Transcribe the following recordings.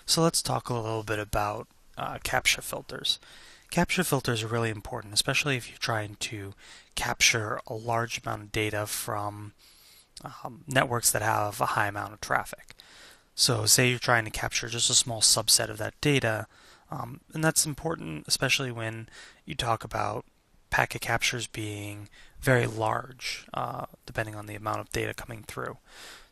So let's talk a little bit about capture filters. Capture filters are really important, especially if you're trying to capture a large amount of data from networks that have a high amount of traffic. So say you're trying to capture just a small subset of that data, and that's important especially when you talk about packet captures being very large, depending on the amount of data coming through.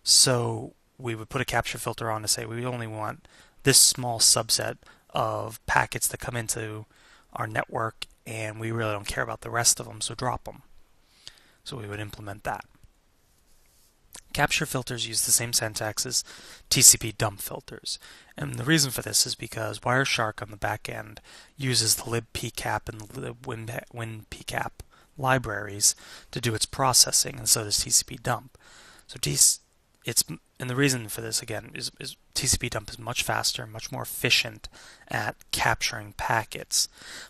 So we would put a capture filter on to say we only want this small subset of packets that come into our network, and we really don't care about the rest of them, so drop them. So we would implement that. Capture filters use the same syntax as TCP dump filters. And the reason for this is because Wireshark on the back end uses the libpcap and the winpcap libraries to do its processing, and so does TCP dump. So and the reason for this again is TCP dump is much faster, much more efficient at capturing packets,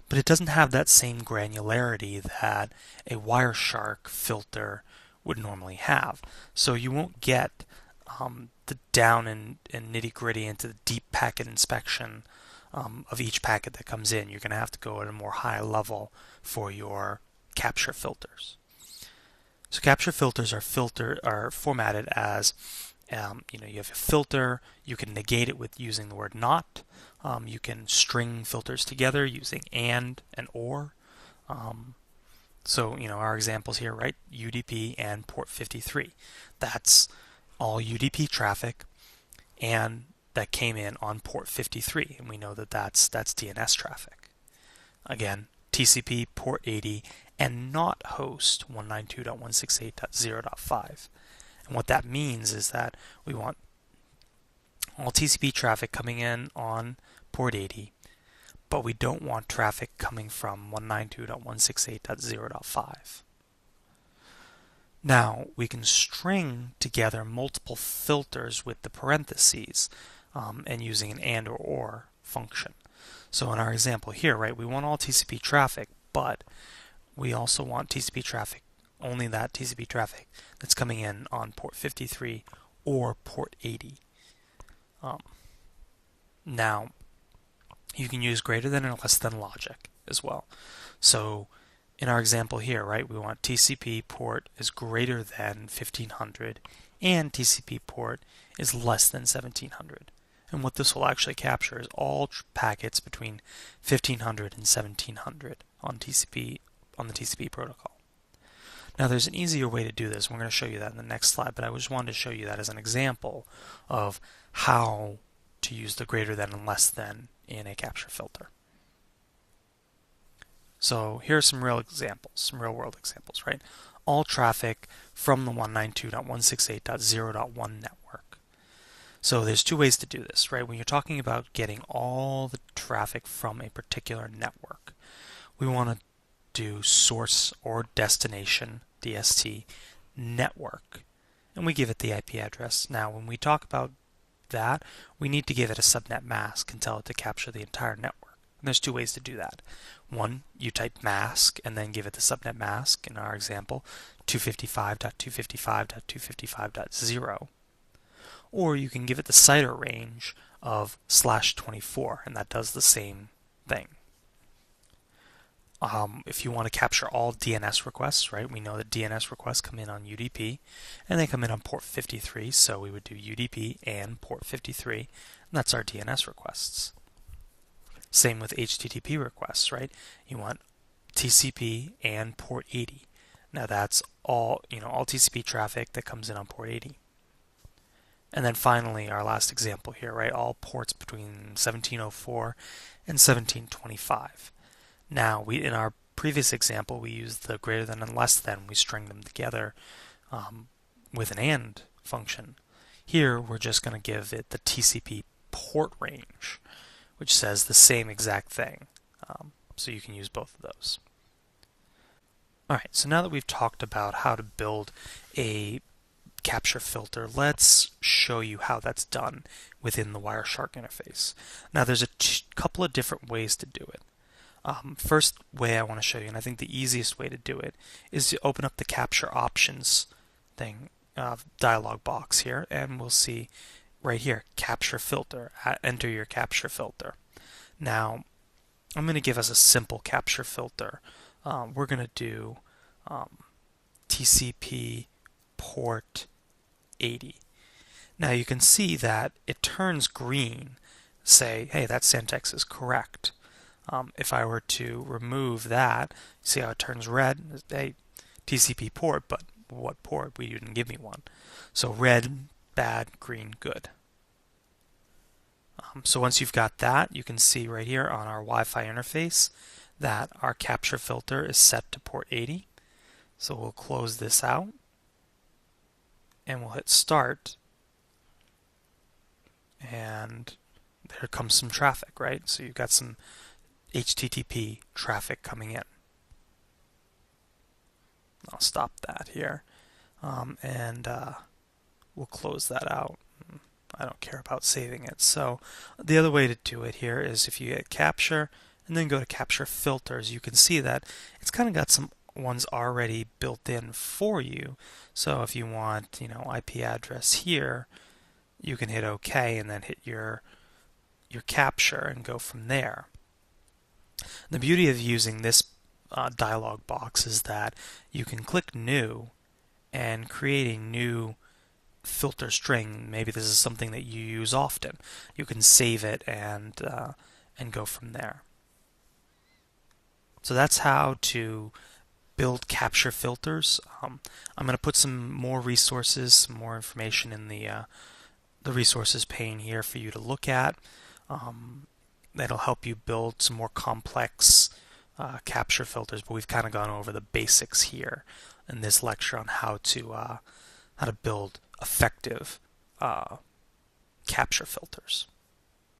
but it doesn't have that same granularity that a Wireshark filter would normally have. So you won't get the down and nitty gritty into the deep packet inspection of each packet that comes in. You're going to have to go at a more high level for your capture filters. So capture filters are formatted as you have a filter. You can negate it with using the word not. You can string filters together using and or. So our examples here, right? UDP and port 53. That's all UDP traffic, and that came in on port 53, and we know that that's DNS traffic. Again, TCP port 80 and not host 192.168.0.5. And what that means is that we want all TCP traffic coming in on port 80, but we don't want traffic coming from 192.168.0.5. Now, we can string together multiple filters with the parentheses and using an and or function. So in our example here, right, we want all TCP traffic, but we also want TCP traffic, only that TCP traffic that's coming in on port 53 or port 80. Now, you can use greater than and less than logic as well. So in our example here, right, we want TCP port is greater than 1500 and TCP port is less than 1700. And what this will actually capture is all packets between 1500 and 1700 on the TCP protocol. Now there's an easier way to do this. We're going to show you that in the next slide, but I just wanted to show you that as an example of how to use the greater than and less than in a capture filter. So here are some real examples, some real world examples, right? All traffic from the 192.168.0.1 network. So there's two ways to do this, right? When you're talking about getting all the traffic from a particular network, we want to do source or destination, DST, network, and we give it the IP address. Now, when we talk about that, we need to give it a subnet mask and tell it to capture the entire network. And there's two ways to do that. One, you type mask and then give it the subnet mask, in our example, 255.255.255.0. Or you can give it the CIDR range of /24, and that does the same thing. If you want to capture all DNS requests, right, we know that DNS requests come in on UDP, and they come in on port 53, so we would do UDP and port 53, and that's our DNS requests. Same with HTTP requests, right? You want TCP and port 80. Now that's all TCP traffic that comes in on port 80. And then finally, our last example here, right? All ports between 1704 and 1725. Now, in our previous example, we used the greater than and less than. We string them together with an AND function. Here, we're just going to give it the TCP port range, which says the same exact thing. So you can use both of those. All right, so now that we've talked about how to build a capture filter, let's show you how that's done within the Wireshark interface. Now, there's a couple of different ways to do it. First way I want to show you, and I think the easiest way to do it, is to open up the capture options dialog box here, and we'll see right here, capture filter. Enter your capture filter. Now, I'm going to give us a simple capture filter. We're going to do TCP port 80. Now you can see that it turns green, say, hey, that syntax is correct. If I were to remove that, see how it turns red? Hey, TCP port, but what port? We didn't give me one. So red, bad, green, good. So once you've got that, you can see right here on our Wi-Fi interface that our capture filter is set to port 80. So we'll close this out and we'll hit start, and there comes some traffic, right? So you've got some HTTP traffic coming in. I'll stop that here, and we'll close that out. I don't care about saving it. So the other way to do it here is if you hit capture and then go to capture filters, you can see that it's kind of got some ones already built in for you. So if you want, IP address here, you can hit OK and then hit your capture and go from there. The beauty of using this dialog box is that you can click new and create a new filter string. Maybe this is something that you use often. You can save it and go from there. So that's how to build capture filters. I'm going to put some more resources, some more information in the resources pane here for you to look at. That'll help you build some more complex capture filters, but we've kind of gone over the basics here in this lecture on how to build effective capture filters.